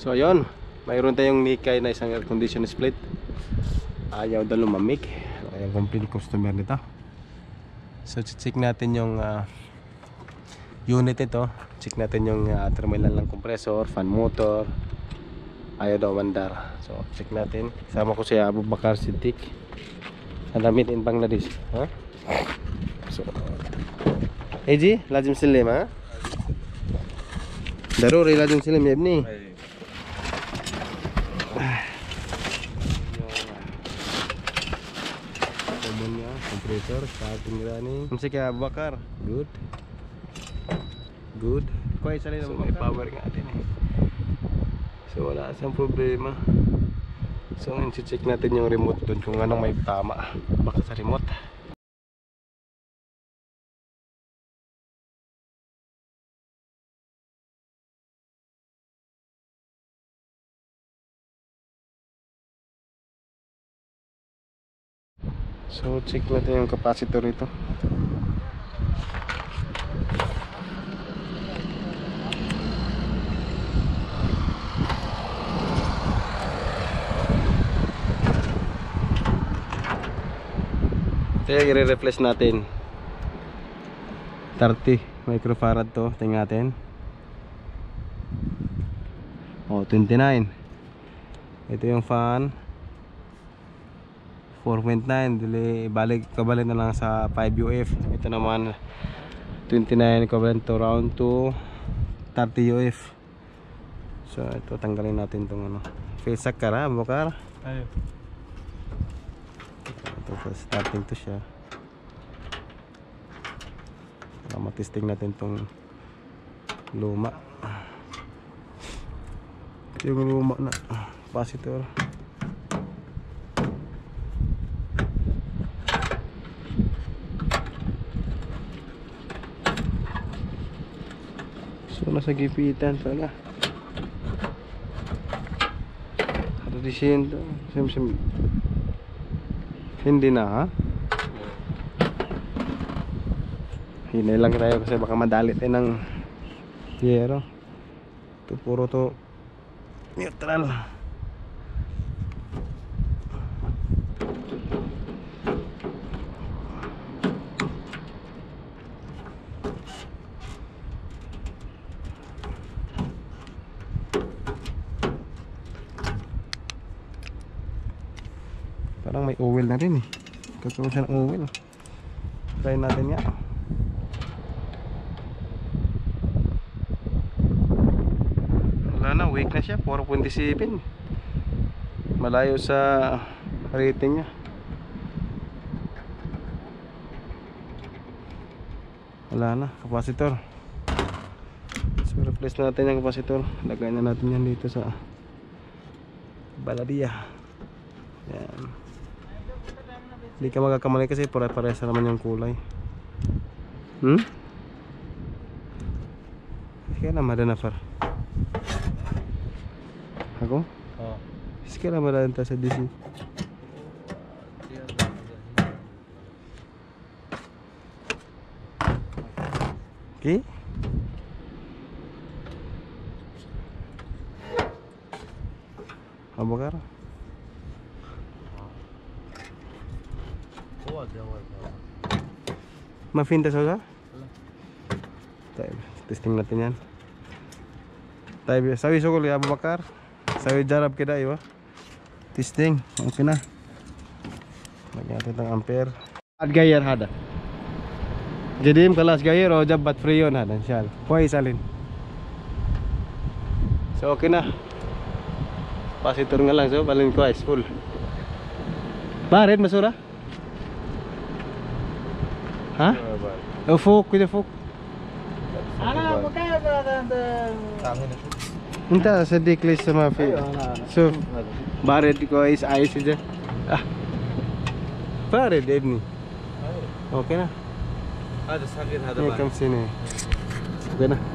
So ayun, mayroon tayong Nikkei na isang air condition split. Ayaw daw lumamig. Ayan, complete customer nito. So check natin yung unit ito. Check natin yung terminal ng compressor, fan motor. Ayaw daw mandar. So check natin. Kasama ko si Abu Bakar Siddiq. Alamin in Bangladesh. Ha? So जी लाजिम सिल्लेम हाँ ضروري لازم سلم يا ابني komennya kompresor starting running masih kayak Abu Bakar good kau isa rin may power nga din eh. So wala siyang problema. So i-check natin yung remote doon kung anong may tama baka sa remote. So check natin yung capacitor ito. Ito yung i-replace natin. 30 microfarad to. Tingnan natin. Oh, 29. Ito yung fan 4.9, dili kabalik na lang sa 5 UF. Ito naman 29 equivalent to round to 30 UF. So ito tanggalin natin tong ano. Face sucker ha, Bakar. Ayo. Ito starting to siya. Matesting natin tong luma. Ito yung luma na capacitor. So nasa gipitan pala. Ada di sini tuh. Hindi na ha. Hinay lang tayo kasi baka madali tayo ng yero. Ito puro to neutral. Parang may oil na rin eh. Kakaroon siya ng oil. Try natin yan. Wala na, weak na siya. 4.7. Malayo sa rating niya. Wala na, capacitor. So replace natin yung capacitor. Lagay na natin yan dito sa baladia. Yan. Hindi ka magkakamali kasi pare-parehas naman yung kulay. Kaya naman na far. Ako? Oo. Kaya naman na sa DC. Okay. Abu Bakar. Mafinta sa tayo testing natin yan tayo sabi sukul ya Abu Bakar sabi jarab kita iwa testing okay na lagyan natin ng ampere gayer hada jadi kelas gayer o jabat freon hada insyaallah kuai salin so okay na capacitor nga lang so balin kuai full baret masura ها؟ فوق كده فوق انا مكيف انت صدق لسه ما في شوف بارد كويس عايش ده بارد يا ابني اوكي هذا صغير هذا كم سنه اوكي